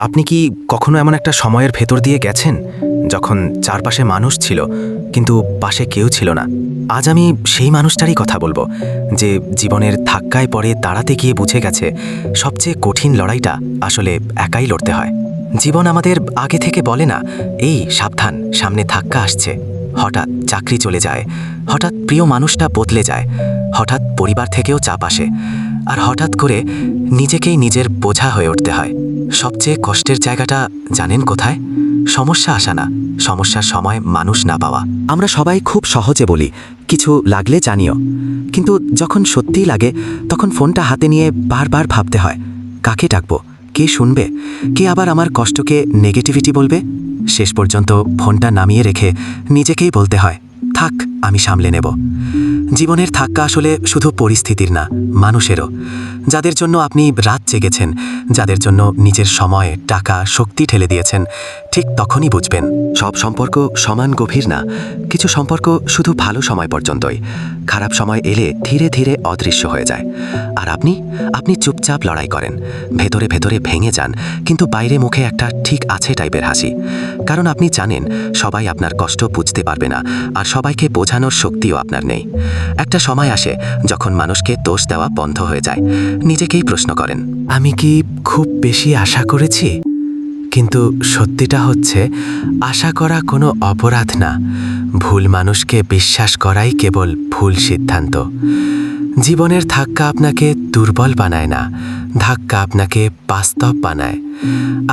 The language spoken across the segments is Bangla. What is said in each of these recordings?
আপনি কি কখনো এমন একটা সময়ের ভেতর দিয়ে গেছেন যখন চারপাশে মানুষ ছিল কিন্তু পাশে কেউ ছিল না? আজ আমি সেই মানুষটারই কথা বলবো যে জীবনের ধাক্কায় পড়ে দাঁড়াতে গিয়ে বুঝে গেছে সবচেয়ে কঠিন লড়াইটা আসলে একাই লড়তে হয়। জীবন আমাদের আগে থেকে বলে না, এই সাবধান, সামনে ধাক্কা আসছে। হঠাৎ চাকরি চলে যায়, হঠাৎ প্রিয় মানুষটা বদলে যায়, হঠাৎ পরিবার থেকেও চাপ আসে, আর হঠাৎ করে নিজেকেই নিজের বোঝা হয়ে উঠতে হয়। সবচেয়ে কষ্টের জায়গাটা জানেন কোথায়? সমস্যা আসা না, সমস্যার সময় মানুষ না পাওয়া। আমরা সবাই খুব সহজে বলি, কিছু লাগলে জানিও, কিন্তু যখন সত্যিই লাগে তখন ফোনটা হাতে নিয়ে বারবার ভাবতে হয়, কাকে ডাকবো, কে শুনবে, কে আবার আমার কষ্টকে নেগেটিভিটি বলবে। শেষ পর্যন্ত ফোনটা নামিয়ে রেখে নিজেকেই বলতে হয়, থাক, আমি সামলে নেব। জীবনের ধাক্কা আসলে শুধু পরিস্থিতির না, মানুষেরও। যাদের জন্য আপনি রাত জেগেছেন, যাদের জন্য নিজের সময়, টাকা, শক্তি ঠেলে দিয়েছেন, ঠিক তখনই বুঝবেন সব সম্পর্ক সমান গভীর না। কিছু সম্পর্ক শুধু ভালো সময় পর্যন্তই, খারাপ সময় এলে ধীরে ধীরে অদৃশ্য হয়ে যায়। আর আপনি চুপচাপ লড়াই করেন, ভেতরে ভেতরে ভেঙে যান, কিন্তু বাইরে মুখে একটা ঠিক আছে টাইপের হাসি। কারণ আপনি জানেন সবাই আপনার কষ্ট বুঝতে পারবে না, আর সবাইকে বোঝানোর শক্তিও আপনার নেই। একটা সময় আসে যখন মানুষকে দোষ দেওয়া বন্ধ হয়ে যায়। নিজেকেই প্রশ্ন করেন, আমি কি খুব বেশি আশা করেছি? কিন্তু সত্যিটা হচ্ছে, আশা করা কোনো অপরাধ না, ভুল মানুষকে বিশ্বাস করাই কেবল ভুল সিদ্ধান্ত। জীবনের ধাক্কা আপনাকে দুর্বল বানায় না, ধাক্কা আপনাকে বাস্তব বানায়।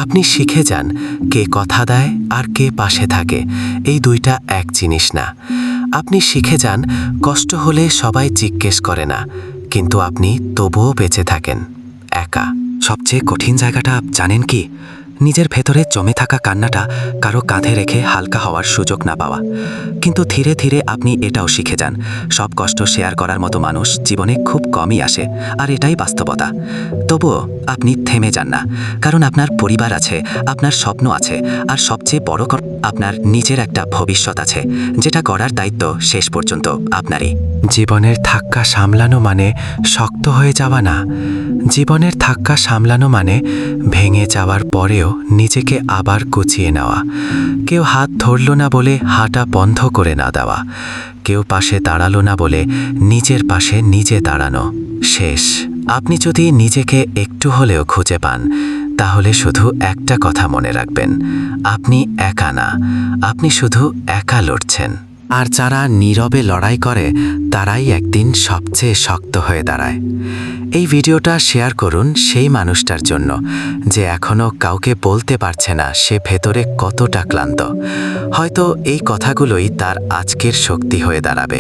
আপনি শিখে যান কে কথা দেয় আর কে পাশে থাকে, এই দুইটা এক জিনিস না। আপনি শিখে যান কষ্ট হলে সবাই জিজ্ঞেস করে না, কিন্তু আপনি তবুও বেঁচে থাকেন একা। সবচেয়ে কঠিন জায়গাটা জানেন কি? নিজের ভেতরে জমে থাকা কান্নাটা কারো কাঁধে রেখে হালকা হওয়ার সুযোগ না পাওয়া। কিন্তু ধীরে ধীরে আপনি এটাও শিখে যান, সব কষ্ট শেয়ার করার মতো মানুষ জীবনে খুব কমই আসে, আর এটাই বাস্তবতা। তবুও আপনি থেমে যান না, কারণ আপনার পরিবার আছে, আপনার স্বপ্ন আছে, আর সবচেয়ে বড় কথা, আপনার নিজের একটা ভবিষ্যৎ আছে, যেটা করার দায়িত্ব শেষ পর্যন্ত আপনারই। জীবনের ধাক্কা সামলানো মানে শক্ত হয়ে যাওয়া না, জীবনের ধাক্কা সামলানো মানে ভেঙে যাওয়ার পরেও নিজেকে আবার গুছিয়ে নেওয়া। কেউ হাত ধরল না বলে হাঁটা বন্ধ করে না দেওয়া, কেউ পাশে দাঁড়ালো না বলে নিজের পাশে নিজে দাঁড়ানো। শেষ। আপনি যদি নিজেকে একটু হলেও খুঁজে পান, তাহলে শুধু একটা কথা মনে রাখবেন, আপনি একা না, আপনি শুধু একা লড়ছেন। আর যারা নীরবে লড়াই করে তারাই একদিন সবচেয়ে শক্ত হয়ে দাঁড়ায়। এই ভিডিওটা শেয়ার করুন সেই মানুষটার জন্য যে এখনও কাউকে বলতে পারছে না সে ভেতরে কতটা ক্লান্ত। হয়তো এই কথাগুলোই তার আজকের শক্তি হয়ে দাঁড়াবে।